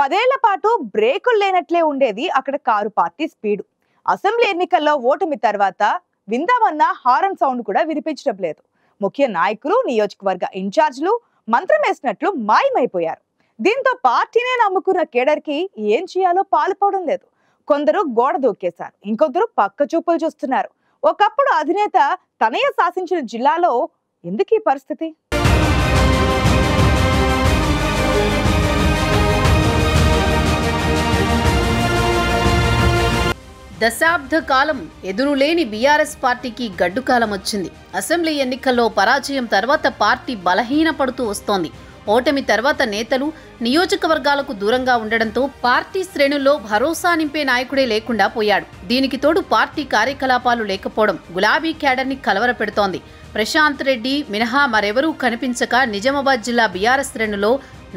10 ఏళ్ల పాటు బ్రేకులు లేనట్లే ఉండేది అక్కడ కారు పార్టీ స్పీడ్. అసెంబ్లీ ఎన్నికల్లో ఓటమి తర్వాత విందామన్న హారన్ సౌండ్ కూడా వినిపించడం లేదు. ముఖ్య నాయకులు, నియోజకవర్గ ఇన్ఛార్జీలు మంత్రం వేసినట్లు మాయమైపోయారు. దీంతో పార్టీనే నమ్ముకున్న కేడర్ కి ఏం చేయాలో పాలుపోవడం లేదు. కొందరు గోడ దూకేశారు, ఇంకొందరు పక్క చూపులు చూస్తున్నారు. ఒకప్పుడు అధినేత తనయ శాసించిన జిల్లాలో ఎందుకు ఈ పరిస్థితి? దశాబ్ద కాలం ఎదురులేని బీఆర్ఎస్ పార్టీకి గడ్డుకాలం వచ్చింది. అసెంబ్లీ ఎన్నికల్లో పరాజయం తర్వాత పార్టీ బలహీనపడుతూ వస్తోంది. ఓటమి తర్వాత నేతలు నియోజకవర్గాలకు దూరంగా ఉండడంతో పార్టీ శ్రేణుల్లో భరోసా నింపే నాయకుడే లేకుండా పోయాడు. దీనికి తోడు పార్టీ కార్యకలాపాలు లేకపోవడం గులాబీ క్యాడర్ని కలవరపెడుతోంది. ప్రశాంత్ రెడ్డి మినహా మరెవరూ కనిపించక నిజామాబాద్ జిల్లా బీఆర్ఎస్ శ్రేణుల్లో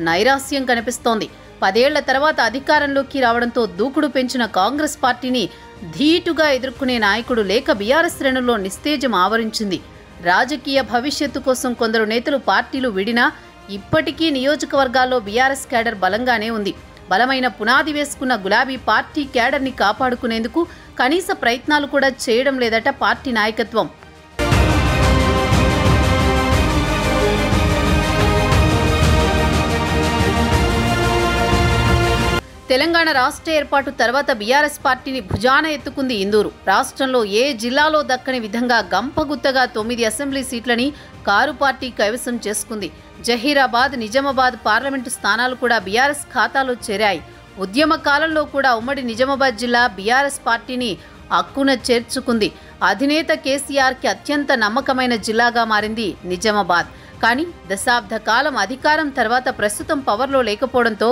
నైరాస్యం కనిపిస్తోంది. 10 ఏళ్ల తర్వాత అధికారంలోకి రావడంతో దూకుడు పెంచిన కాంగ్రెస్ పార్టీని ధీటుగా ఎదుర్కొనే నాయకుడు లేక బీఆర్ఎస్ శ్రేణుల్లో నిస్తేజం ఆవరించింది. రాజకీయ భవిష్యత్తు కోసం కొందరు నేతలు పార్టీలు విడినా ఇప్పటికీ నియోజకవర్గాల్లో బీఆర్ఎస్ క్యాడర్ బలంగానే ఉంది. బలమైన పునాది వేసుకున్న గులాబీ పార్టీ క్యాడర్ని కాపాడుకునేందుకు కనీస ప్రయత్నాలు కూడా చేయడం లేదట పార్టీ నాయకత్వం. తెలంగాణ రాష్ట్ర ఏర్పాటు తర్వాత బీఆర్ఎస్ పార్టీని భుజాన ఎత్తుకుంది ఇందూరు. రాష్ట్రంలో ఏ జిల్లాలో దక్కని విధంగా గంపగుత్తగా 9 అసెంబ్లీ సీట్లని కారు పార్టీ కైవసం చేసుకుంది. జహీరాబాద్, నిజామాబాద్ పార్లమెంటు స్థానాలు కూడా బీఆర్ఎస్ ఖాతాలో చేరాయి. ఉద్యమ కాలంలో కూడా ఉమ్మడి నిజామాబాద్ జిల్లా బీఆర్ఎస్ పార్టీని అక్కున చేర్చుకుంది. అధినేత కేసీఆర్కి అత్యంత నమ్మకమైన జిల్లాగా మారింది నిజామాబాద్. కానీ దశాబ్ద కాలం అధికారం తర్వాత ప్రస్తుతం పవర్లో లేకపోవడంతో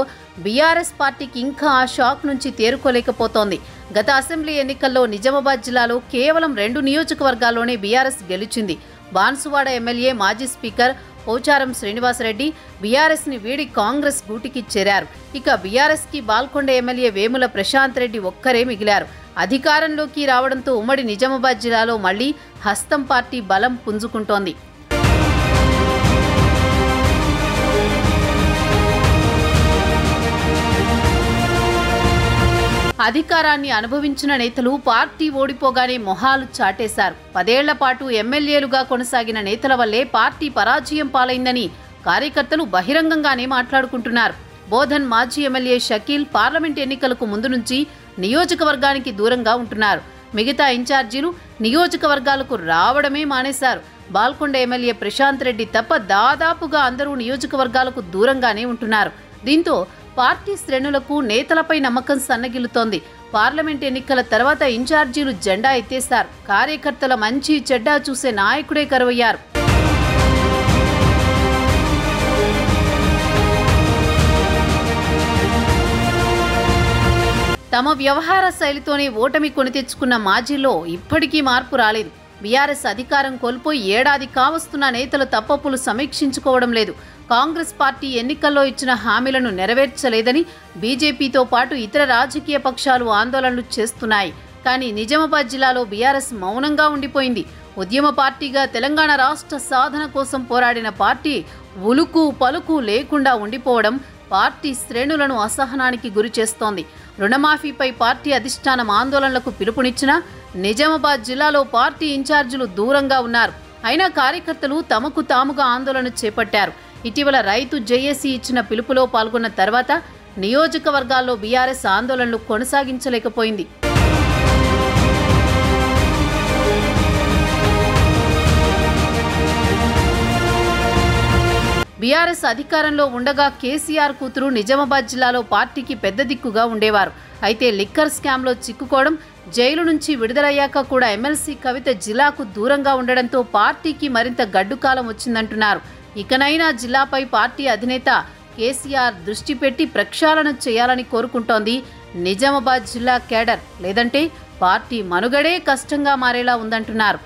బీఆర్ఎస్ పార్టీకి ఇంకా ఆ షాక్ నుంచి తేరుకోలేకపోతోంది. గత అసెంబ్లీ ఎన్నికల్లో నిజామాబాద్ జిల్లాలో కేవలం 2 నియోజకవర్గాల్లోనే బీఆర్ఎస్ గెలిచింది. బాన్సువాడ ఎమ్మెల్యే మాజీ స్పీకర్ పోచారం శ్రీనివాసరెడ్డి బీఆర్ఎస్ని వీడి కాంగ్రెస్ గూటికి చేరారు. ఇక బీఆర్ఎస్కి బాల్కొండ ఎమ్మెల్యే వేముల ప్రశాంత్ రెడ్డి ఒక్కరే మిగిలారు. అధికారంలోకి రావడంతో ఉమ్మడి నిజామాబాద్ జిల్లాలో మళ్లీ హస్తం పార్టీ బలం పుంజుకుంటోంది. అధికారాన్ని అనుభవించిన నేతలు పార్టీ ఓడిపోగానే మొహాలు చాటేశారు. 10 ఏళ్ల పాటు ఎమ్మెల్యేలుగా కొనసాగిన నేతల వల్లే పార్టీ పరాజయం పాలైందని కార్యకర్తలు బహిరంగంగానే మాట్లాడుకుంటున్నారు. బోధన్ మాజీ ఎమ్మెల్యే షకీల్ పార్లమెంట్ ఎన్నికలకు ముందు నుంచి నియోజకవర్గానికి దూరంగా ఉంటున్నారు. మిగతా ఇన్ఛార్జీలు నియోజకవర్గాలకు రావడమే మానేశారు. బాల్కొండ ఎమ్మెల్యే ప్రశాంత్ రెడ్డి తప్ప దాదాపుగా అందరూ నియోజకవర్గాలకు దూరంగానే ఉంటున్నారు. దీంతో పార్టీ శ్రేణులకు నేతలపై నమ్మకం సన్నగిల్లుతోంది. పార్లమెంట్ ఎన్నికల తర్వాత ఇన్ఛార్జీలు జెండా ఎత్తేశారు. కార్యకర్తల మంచి చెడ్డ చూసే నాయకుడే కరువయ్యారు. తమ వ్యవహార శైలితోనే ఓటమి కొని తెచ్చుకున్న మాజీలో ఇప్పటికీ మార్పు రాలేదు. బీఆర్ఎస్ అధికారం కోల్పోయి ఏడాది కావస్తున్న నేతలు తప్పప్పులు సమీక్షించుకోవడం లేదు. కాంగ్రెస్ పార్టీ ఎన్నికల్లో ఇచ్చిన హామీలను నెరవేర్చలేదని బీజేపీతో పాటు ఇతర రాజకీయ పక్షాలు ఆందోళనలు చేస్తున్నాయి. కానీ నిజామాబాద్ జిల్లాలో బీఆర్ఎస్ మౌనంగా ఉండిపోయింది. ఉద్యమ పార్టీగా తెలంగాణ రాష్ట్ర సాధన కోసం పోరాడిన పార్టీ ఉలుకు పలుకు లేకుండా ఉండిపోవడం పార్టీ శ్రేణులను అసహనానికి గురి చేస్తోంది. రుణమాఫీపై పార్టీ అధిష్టానం ఆందోళనలకు పిలుపునిచ్చినా నిజామాబాద్ జిల్లాలో పార్టీ ఇన్ఛార్జీలు దూరంగా ఉన్నారు. అయినా కార్యకర్తలు తమకు తాముగా ఆందోళన చేపట్టారు. ఇటీవల రైతు జేఏసీ ఇచ్చిన పిలుపులో పాల్గొన్న తర్వాత నియోజకవర్గాల్లో బీఆర్ఎస్ ఆందోళనలు కొనసాగించలేకపోయింది. బీఆర్ఎస్ అధికారంలో ఉండగా కేసీఆర్ కూతురు నిజామాబాద్ జిల్లాలో పార్టీకి పెద్ద దిక్కుగా ఉండేవారు. అయితే లిక్కర్ స్కామ్లో చిక్కుకోవడం, జైలు నుంచి విడుదలయ్యాక కూడా ఎమ్మెల్సీ కవిత జిల్లాకు దూరంగా ఉండడంతో పార్టీకి మరింత గడ్డుకాలం వచ్చిందంటున్నారు. ఇకనైనా జిల్లాపై పార్టీ అధినేత కేసీఆర్ దృష్టి పెట్టి ప్రక్షాళన చేయాలని కోరుకుంటోంది నిజామాబాద్ జిల్లా కేడర్. లేదంటే పార్టీ మనుగడే కష్టంగా మారేలా ఉందంటున్నారు.